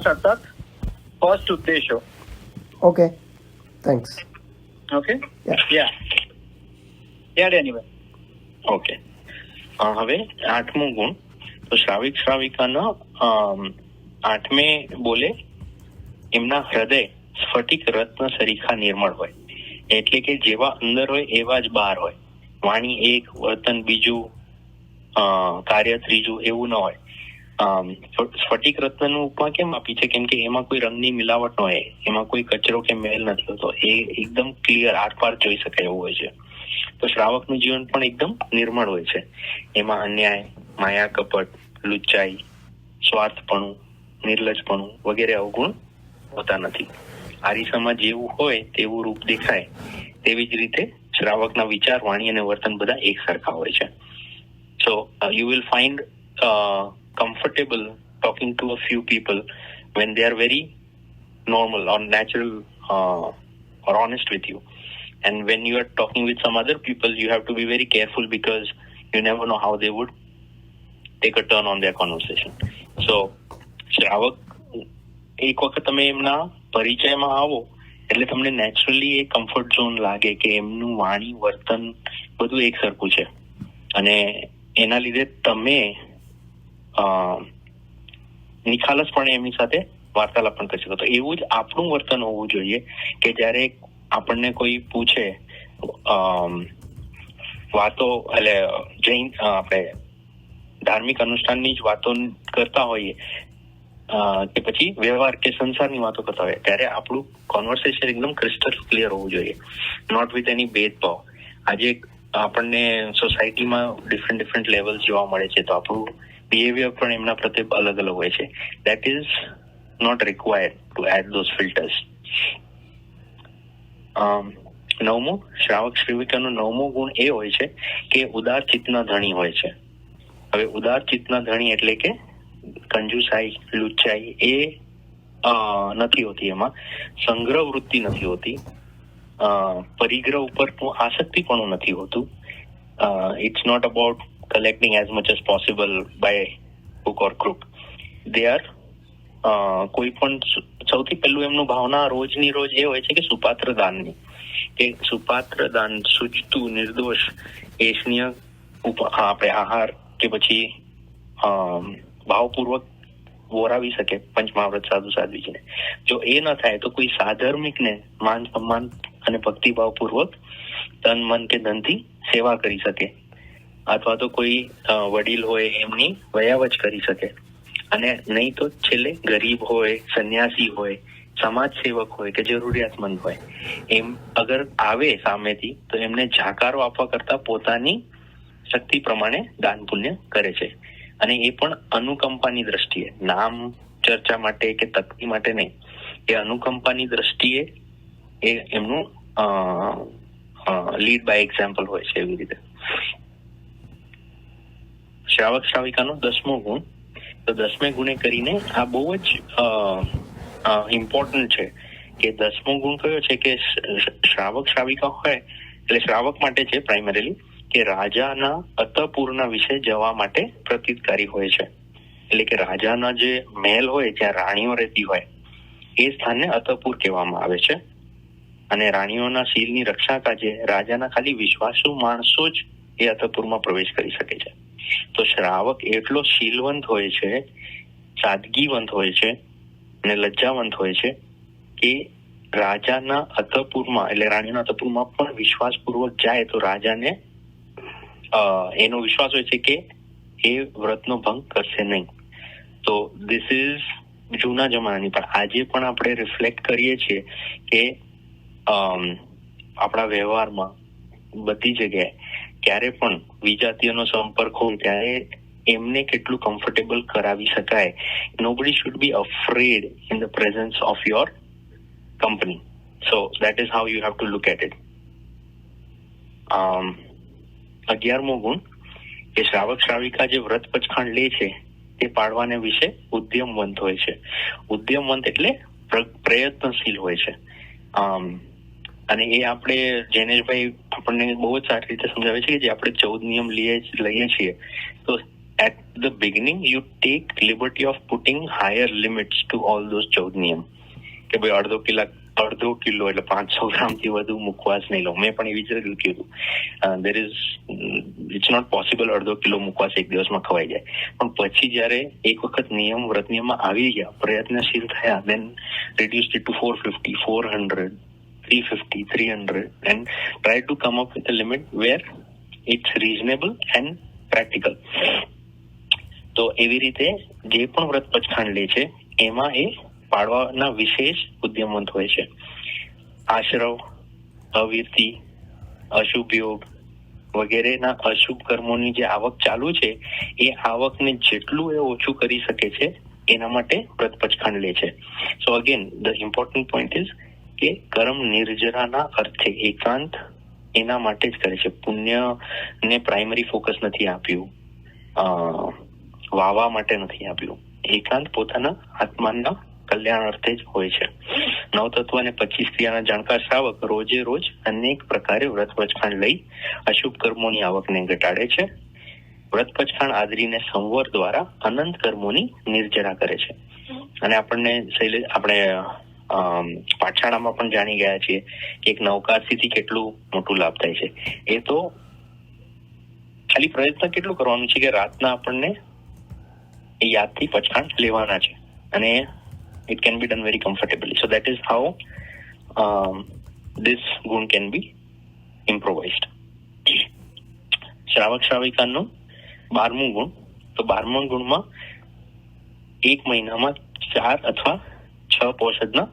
अर्थात फर्स्ट उद्देश्य. Okay, thanks. Okay? Yeah. Yeah, anyway. Okay. હવે 8મો ગુણ. તો શ્રાવિક શ્રાવિકાના 8મે બોલે એમના હૃદય સ્ફટિક રત્ન સરીખા નિર્મળ હોય, એટલે કે જેવા અંદર હોય એવા જ બહાર હોય. વાણી એક, વર્તન બીજું, કાર્ય ત્રીજું, એવું ન હોય. સ્ફટિક રત્નનું ઉપમા કેમ આપી છે? કેમ કે એમાં કોઈ રંગની મિલાવટ ન હોય, એમાં કોઈ કચરો કે મેલ નથી હોતો, એ એકદમ ક્લિયર આરપાર જોઈ શકાય એવું હોય છે. તો શ્રાવકનું જીવન પણ એકદમ નિર્મળ હોય છે. એમાં અન્યાય, માયા, કપટ, લુચ્ચાઈ, સ્વાર્થપણું, નિર્લજપણું વગેરે અવગુણ હોતા નથી. આરીસામાં જેવું હોય તેવું રૂપ દેખાય, તેવી જ રીતે શ્રાવકના વિચાર, વાણી અને વર્તન બધા એક સરખા હોય છે. So you will find comfortable talking to a few people when they are very normal or natural or honest with you. And when you are talking with some other people, you have to be very careful because you never know how they would take a turn on their conversation. So, શ્રાવક એક વખત તમે એમના પરિચયમાં આવો એટલે તમને naturally એ comfort zone લાગે કે એમનું વાણી, વર્તન બધું એક સરખું છે, અને એના લીધે તમે નિખાલસપણે એમની સાથે વાર્તાલાપ પણ કરી શકો. તો એવું જ આપણું વર્તન હોવું જોઈએ કે જ્યારે આપણને કોઈ પૂછે વાતો, એટલે જૈન આપણે ધાર્મિક અનુષ્ઠાનની જ વાતો કરતા હોઈએ કે પછી વ્યવહાર કે સંસારની વાતો કરતા હોય, ત્યારે આપણું કોન્વર્સેશન એકદમ ક્રિસ્ટલ ક્લિયર હોવું જોઈએ, નોટ વિથ એની ભેદભાવ. આજે આપણને સોસાયટીમાં ડિફરન્ટ લેવલ્સ જોવા મળે છે, તો આપણું બિહેવિયર પણ એમના પ્રત્યે અલગ અલગ હોય છે. That is not required to add those filters. 9મો, શ્રાવક શ્રાવિકાનો 9મો ગુણ એ હોય છે કે ઉદાર ચિત્તના ધણી હોય છે. હવે ઉદાર ચિત્તના ધણી એટલે કે કંજુસાઈ, લુચ્ચાઈ એ નથી હોતી, એમાં સંગ્રહ વૃત્તિ નથી હોતી, પરિગ્રહ ઉપર આસક્તિ પણ નથી હોતું. It's not about collecting as much as possible by hook or crook. They are કોઈ પણ સૌથી પહેલું એમનું ભાવના રોજની રોજ એ હોય છે કે સુપાત્ર દાનની, કે સુપાત્ર દાન, સૂચતું, નિર્દોષ, એશનીય આપણે આહાર કે પછી ભાવપૂર્વક વોરાવી શકે પંચમહાવ્રત સાધુ સાધ્વીજીને. જો એ ન થાય તો કોઈ સાધર્મિકને માન સન્માન અને ભક્તિભાવપૂર્વક તન મન કે ધનથી સેવા કરી શકે, અથવા તો કોઈ વડીલ હોય એમની વયાવચ કરી શકે, અને નહીં તો છેલ્લે ગરીબ હોય, સંન્યાસી હોય, સમાજ સેવક હોય કે જરૂરિયાતમંદ હોય, એમ અગર આવે સામેથી તો એમને જાકારો આપવા કરતા પોતાની શક્તિ પ્રમાણે દાન પુણ્ય કરે છે, અને એ પણ અનુકંપાની દ્રષ્ટિએ, નામ ચર્ચા માટે કે તકતી માટે નહીં, એ અનુકંપાની દ્રષ્ટિએ એ એમનું લીડ બાય એક્ઝામ્પલ હોય છે. એવી રીતે શ્રાવક શ્રાવિકાનો 10મો ગુણ. તો 10મે ગુણે કરીને આ બહુ જ ઇમ્પોર્ટન્ટ છે કે 10મો ગુણ કયો છે કે શ્રાવક શ્રાવિકા હોય એટલે શ્રાવક માટે છે પ્રાઇમરીલી, કે રાજાના અતપૂરના વિશે જવા માટે પ્રતિકારી હોય છે. એટલે કે રાજાના જે મહેલ હોય, જ્યાં રાણીઓ રહેતી હોય, એ સ્થાનને અતપૂર કહેવામાં આવે છે, અને રાણીઓના શીલની રક્ષા કાજે રાજાના ખાલી વિશ્વાસુ માણસો જ એ અતપુરમાં પ્રવેશ કરી શકે છે. તો શ્રાવક એટલો શીલવંત હોય છે, સાદગીવંત હોય છે અને લજ્જાવંત હોય છે કે રાજાના અતપુરમાં, એટલે રાણીના અતપુરમાં પણ વિશ્વાસપૂર્વક જાય તો રાજાને એનો વિશ્વાસ હોય છે કે એ વ્રતનો ભંગ કરશે નહીં. તો ધીસ ઇઝ જૂના જમાનાની, પણ આજે પણ આપણે રિફ્લેક્ટ કરીએ છીએ કે આપણા વ્યવહારમાં બધી જગ્યાએ ક્યારે પણ વિજાતીયનો સંપર્ક હોય ત્યારે એમને કેટલું કમ્ફર્ટેબલ કરાવી શકાય. Nobody should be afraid in the presence of your company. So that is how you have to look at it. 11મો ગુણ કે શ્રાવક શ્રાવિકા જે વ્રત પચખાંડ લે છે તે પાળવાને વિશે ઉદ્યમવંત હોય છે. ઉદ્યમવંત એટલે પ્રયત્નશીલ હોય છે. અને એ આપણે જૈનેશભાઈ આપણને બહુ જ સારી રીતે સમજાવે છે કે જે આપણે 14 નિયમ લઈએ છીએ તો at the beginning you take liberty of putting higher limits to all those 14 નિયમ કે ભાઈ અડધો કિલો એટલે 500 ગ્રામથી વધુ મુકવા જ નહીં લો. મેં પણ એવી જ રીતે કીધું ઇટ્સ નોટ પોસિબલ અડધો કિલો મુકવાસ એક દિવસમાં ખવાઈ જાય. પણ પછી જયારે એક વખત વ્રત નિયમમાં આવી ગયા, પ્રયત્નશીલ થયા, then reduced it to 450, 400, 350, 300 and try to come up with a limit where it's reasonable and practical. તો એવી રીતે જે પણ વ્રત પચખાંડ લે છે એમાં એ પાળવાના વિશેષ ઉદ્યમવંત હોય છે. આશ્રવ, અવિરતિ, અશુભ યોગ વગેરેના અશુભ કર્મોની જે આવક ચાલુ છે એ આવકને જેટલું એ ઓછું કરી શકે છે એના માટે વ્રત પચખાંડ લે છે. સો again the important point is કે કર્મ નિર્જરાના અર્થે એકાંત એના માટે જ કરે છે. પુણ્યને પ્રાઇમરી ફોકસ નથી આપ્યું, વાવા માટે નથી આપ્યું. એકાંત પોતાના આત્માના કલ્યાણ અર્થે જ હોય છે. નવતત્વ અને 25 ક્રિયાના જાણકાર શ્રાવક રોજે રોજ અનેક પ્રકારે વ્રત પચખાંડ લઈ અશુભ કર્મોની આવકને ઘટાડે છે. વ્રત પચખાંડ આદરીને સંવર દ્વારા અનંત કર્મોની નિર્જરા કરે છે. અને આપણે પાઠશાળામાં પણ જાણી ગયા છીએ કે એક નવકારથી કેટલું મોટું લાભ થાય છે. એ તો ખાલી પ્રયત્ન કેટલું કરવાનું છે કે રાતના આપણને એ યાદથી પચખાંડ લેવાના છે અને it can be done very comfortably. So that is how this gun can be improvised. શ્રાવક શ્રાવિકાનું 12મું ગુણ. તો 12મા ગુણમાં એક મહિનામાં 4 અથવા 6 પોષદના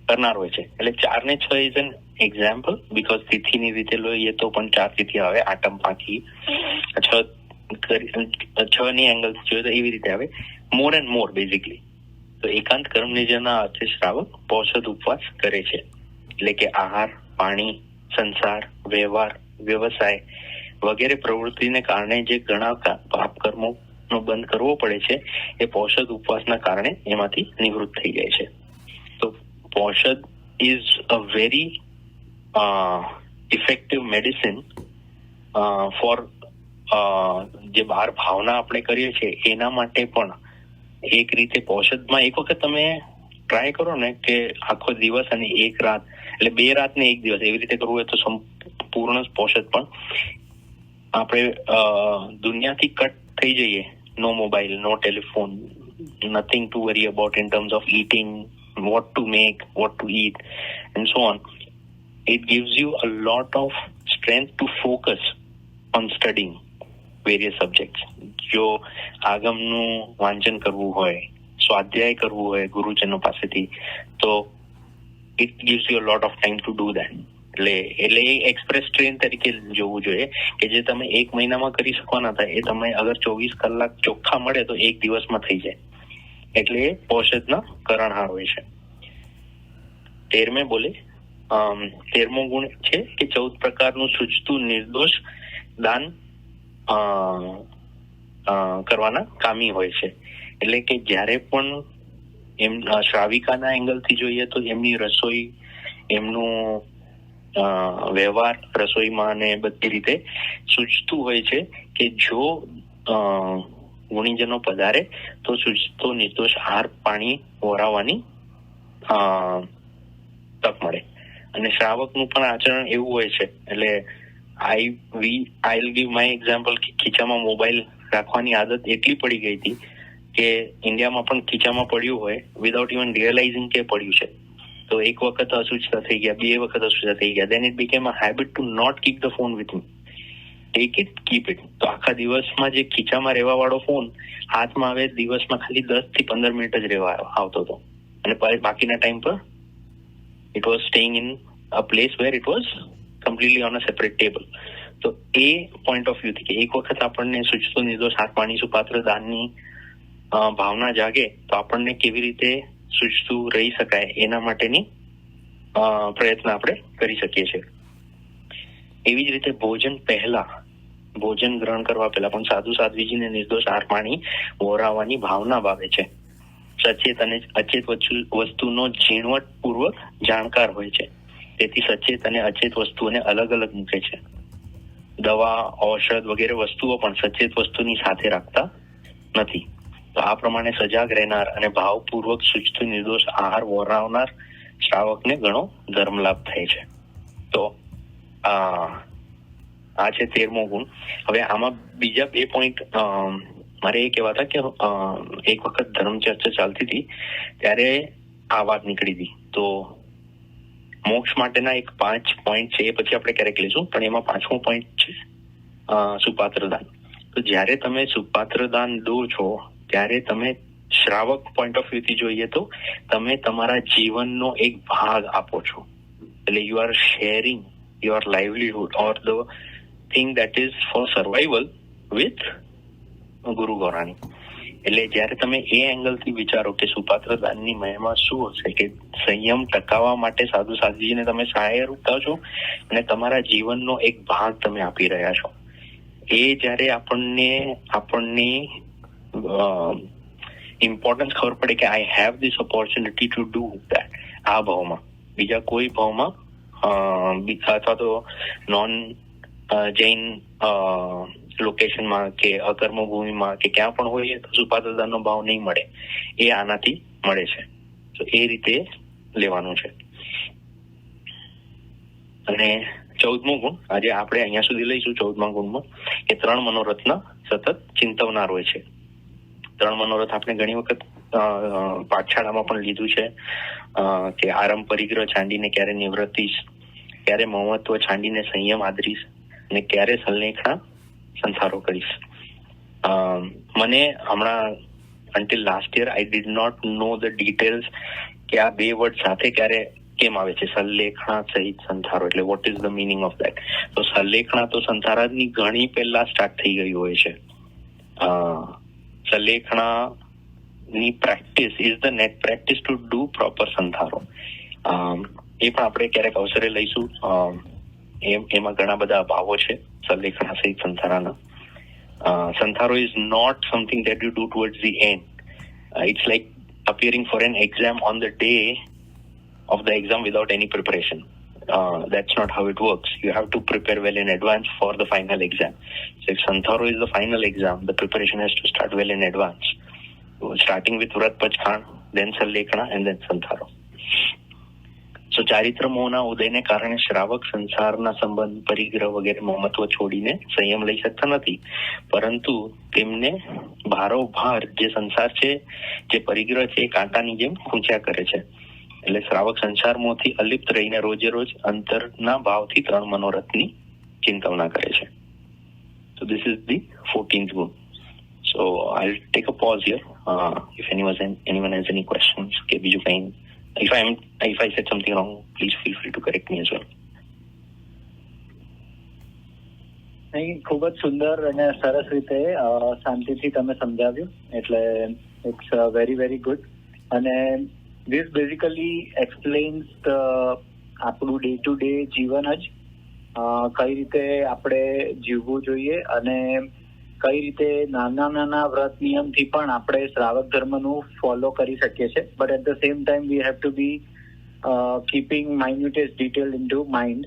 કરનાર હોય છે. એટલે 4 ને 6 ઇઝ એન એક્ઝામ્પલ, બીકોઝ તિથિની રીતે લઈએ તો પણ 4 તિથિ આવે, આટમ પાંખી 6 ની એંગલ જોઈએ તો એવી રીતે આવે. મોર એન્ડ મોર બેઝિકલી તો એકાંત કર્મ નિર્જરના અર્થે શ્રાવક પોષદ ઉપવાસ કરે છે. એટલે કે આહાર, પાણી, સંસાર, વ્યવહાર, વ્યવસાય વગેરે પ્રવૃત્તિને કારણે જે ઘણા પાપ કર્મો નો બંધ કરવો પડે છે એ પોષદ ઉપવાસના કારણે એમાંથી નિવૃત્ત થઈ જાય છે. તો પોષદ is a very effective medicine for જે બહાર ભાવના આપણે કરીએ છીએ એના માટે પણ એક રીતે પોષદમાં એક વખત તમે ટ્રાય કરો ને કે આખો દિવસ અને એક રાત એટલે 2 રાત ને 1 દિવસ એવી રીતે કરવું હોય તો સંપૂર્ણ પોષદ પણ આપણે દુનિયાથી કટ થઈ જઈએ. No mobile, no telephone, nothing to worry about in terms of eating, what to make, what to eat and so on. It gives you a lot of strength to focus on studying various subjects. જો આગમનું વાંચન કરવું હોય, સ્વાધ્યાય કરવું હોય ગુરુજનો પાસેથી, તો it gives you a lot of time to do that. એટલે એક્સપ્રેસ ટ્રેન તરીકે જોવું જોઈએ કે જે તમે 1 મહિનામાં કરી શકવાના હતા એ તમે અગર 24 કલાક ચોખ્ખા મળે તો 1 દિવસમાં થઈ જાય. એટલે એ પોષદના કરણહાર હોય છે. 13મે બોલે 13મો ગુણ છે કે 14 પ્રકારનું સૂચતું નિર્દોષ દાન કરવાના કામી હોય છે. એટલે કે જ્યારે પણ એમ શ્રાવિકાના એંગલથી જોઈએ તો એમની રસોઈ, એમનું વ્યવહાર રસોઈમાં ને બધી રીતે સૂચતું હોય છે કે જો ગુણીજનો પધારે તો સૂચતો નિર્દોષ આહાર, પાણી વરાવવાની તક મળે. અને શ્રાવકનું પણ આચરણ એવું હોય છે. એટલે I will give my example કે ખીચામાં મોબાઈલ રાખવાની આદત એટલી પડી ગઈ હતી કે ઇન્ડિયામાં પણ ખીચામાં પડ્યું હોય વિધાઉટ ઇવન રિયલાઇઝિંગ કે પડ્યું છે. તો એક વખત અસુચતા થઈ ગયા, 2 વખત અસુચતા થઈ ગયા, then it became a habit to not keep the phone with me. Take it, keep it. તો આખા દિવસમાં જે ખીચામાં રહેવા વાળો ફોન હાથમાં આવે દિવસમાં ખાલી 10 થી 15 મિનિટ જ રહેવા આવતો હતો અને બાકીના ટાઈમ પર it was staying in a place where it was completely on a separate table. તો એ પોઈન્ટ ઓફ વ્યૂ થી કે એક વખત આપણને સૂચતો નિર્દોષ હાથ, પાણી, સુપાત્ર દાનની ભાવના જાગે તો આપણને કેવી રીતે સૂચતું રહી શકાય એના માટેની પ્રયત્ન આપણે કરી શકીએ છીએ. એવી જ રીતે ભોજન ગ્રહણ કરવા પહેલા પણ સાધુ સાધ્વીજીને નિર્દોષ આહાર, પાણી વરાવવાની ભાવના ભાવે છે. સચેત અને અચેત વસ્તુનો ઝીણવટપૂર્વક જાણકાર હોય છે. તેથી સચેત અને અચેત વસ્તુઓને અલગ અલગ મૂકે છે. દવા, ઔષધ વગેરે વસ્તુઓ પણ સચેત વસ્તુની સાથે રાખતા નથી. તો આ પ્રમાણે સજાગ રહેનાર અને ભાવપૂર્વક સૂચતું નિર્દોષ આહાર વરાવનાર શ્રાવકને ઘણો ધર્મલાભ થાય છે. તો આ છે 13મો ગુણ. હવે આમાં બીજા 2 પોઈન્ટ મારે એ કહેવા હતા કે એક વખત ધર્મ ચર્ચા ચાલતી હતી ત્યારે આ વાત નીકળી હતી. તો મોક્ષ માટેના એક 5 પોઈન્ટ છે, એ પછી આપણે ક્યારેક લઈશું, પણ એમાં 5મો પોઈન્ટ છે સુપાત્ર દાન. તો જ્યારે તમે સુપાત્ર દાન દો છો ત્યારે તમે શ્રાવક પોઈન્ટ ઓફ વ્યૂ થી જોઈએ તો તમે તમારા જીવનનો એક ભાગ આપો છો. એટલે you are sharing your livelihood or the thing that is four survival with ગુરુ ગૌરાણી. એટલે જયારે તમે એ એંગલ થી વિચારો કે સુપાત્ર દાનની મહિમા શું હશે, કે સંયમ ટકાવવા માટે સાધુ સાધ્વીજીને તમે સહાય રૂપતા છો અને તમારા જીવનનો એક ભાગ તમે આપી રહ્યા છો. એ જયારે આપણને ઇમ્પોર્ટન્સ ખબર પડે કે I have this opportunity to do that, આ ભાવમાં, બીજા કોઈ ભાવમાં અથવા તો નોન જૈન લોકેશનમાં કે અકર્મ ભૂમિમાં કે ક્યાં પણ હોય તો સુપાત્ર દાનનો ભાવ નહીં મળે, એ આનાથી મળે છે. તો એ રીતે લેવાનું છે. અને 14મો ગુણ આજે આપણે અહીંયા સુધી લઈશું. 14મા ગુણમાં કે 3 મનોરથના સતત ચિંતવનાર હોય છે. 3 મનોરથ આપણે ઘણી વખત પાઠશાળામાં પણ લીધું છે કે આરંભ પરિગ્રહ છાંડીને ક્યારે નિવૃત્તિશ, ક્યારે મહત્વ છાંડીને સંયમ આદરીશ અને ક્યારે સલ્લેખણા સંસારો કરીશ. મને હમણાં until last year I did not know the details કે આ 2 વર્ડ સાથે ક્યારે કેમ આવે છે, સલ્લેખણા સહિત સંસારો, એટલે what is the meaning of that. તો સલ્લેખણા તો સંસારની ઘણી પહેલા સ્ટાર્ટ થઈ ગઈ હોય છે. સલ્લેખણા ની practice is the net practice to do proper સંસારો. એ પણ આપણે ક્યારેક અવસરે લઈશું. એમાં ઘણા બધા ભાવો છે સલ્લેખણા સહિત સંસારાના. સંસારો is not something that you do towards the end. It's like appearing for an exam on the day of the exam without any preparation. That's not how it works. You have to prepare well in advance for the final exam. So if Santharo is the final exam, the preparation has to start well in advance. So starting with Vrat Pachkhan, then Sallekana and then Santharo. So ચારિત્ર મોહના ઉદયને કારણે શ્રાવક સંસારના સંબંધ, પરિગ્રહ વગેરે મહત્વ છોડીને સંયમ લઈ શકતા નથી, પરંતુ તેમને ભારોભાર જે સંસાર છે, જે પરિગ્રહ છે, એ કાંટાની જેમ ખૂંચ્યા કરે છે. એટલે શ્રાવક સંસાર મોહથી અલિપ્ત રહીને રોજે રોજ અંતરના ભાવથી 3 મનોરથની ચિંતવના કરે છે. So this is the 14th gune. So I'll take a pause here. If anyone has any questions, કે બીજું કંઈ, if I said something wrong, please feel free to correct me as well. નહીં, ખૂબ જ સુંદર અને સરસ રીતે શાંતિથી તમે સમજાવ્યું, એટલે ઇટ્સ વેરી વેરી ગુડ. અને ધીસ બેઝિકલી એક્સપ્લેન્સ આપણું ડે ટુ ડે જીવન જ કઈ રીતે આપણે જીવવું જોઈએ અને કઈ રીતે નાના નાના વ્રત નિયમથી પણ આપણે શ્રાવક ધર્મનું ફોલો કરી શકીએ છીએ. But at the same time we have to be keeping minutest detail into mind.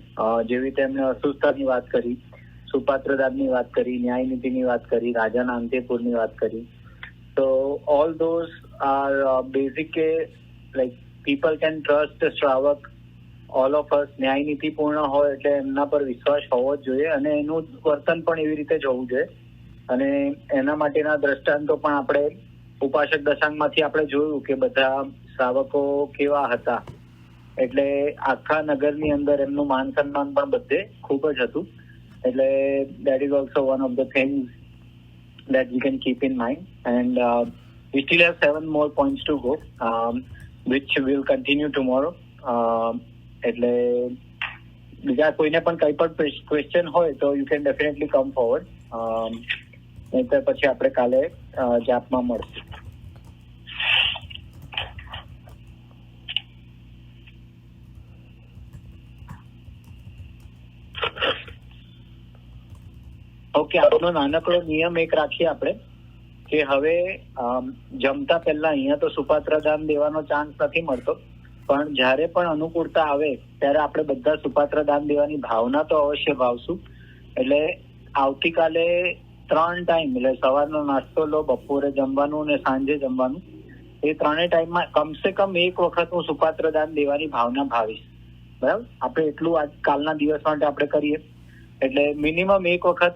જેવી રીતે એમને અસુસ્થતાની વાત કરી, સુપાત્રદાનની વાત કરી, ન્યાયનીતિની વાત કરી, રાજાના અંત્યપુરની વાત કરી. તો ઓલ ધોઝ આર બેઝિક કે લાઈક પીપલ કેન ટ્રસ્ટ શ્રાવક, ઓલ ઓફ અસ. ન્યાયનીતિ પૂર્ણ હોય એટલે એમના પર વિશ્વાસ હોવો જ જોઈએ અને એનું વર્તન પણ એવી રીતે જ હોવું જોઈએ. અને એના માટેના દ્રષ્ટાંતો પણ આપણે ઉપાસક દશાંગમાંથી આપણે જોયું કે બધા શ્રાવકો કેવા હતા. એટલે આખા નગરની અંદર એમનું માન સન્માન પણ બધે ખૂબ જ હતું. એટલે that is also one of the things that we can keep in mind. And we still have 7 more points to go, which will continue tomorrow. એટલે બીજા કોઈને પણ કંઈ પણ ક્વેશ્ચન હોય તો you can definitely come forward. નહીં તો પછી આપણે કાલે જાપમાં મળશું. ઓકે, આપણો નાનકડો નિયમ એક રાખીએ આપણે કે હવે જમતા પહેલા અહીંયા તો સુપાત્ર દાન દેવાનો ચાન્સ નથી મળતો, પણ જ્યારે પણ અનુકૂળતા આવે ત્યારે આપણે બધા સુપાત્ર દાન દેવાની ભાવના તો અવશ્ય ભાવશું. એટલે આવતીકાલે 3 ટાઈમ, એટલે સવારનો નાસ્તો લો, બપોરે જમવાનું અને સાંજે જમવાનું, એ 3 ટાઈમમાં કમસે કમ એક વખત હું સુપાત્ર દાન દેવાની ભાવના ભાવીશ. બરાબર, આપણે એટલું આજ કાલના દિવસ માટે આપણે કરીએ, એટલે મિનિમમ એક વખત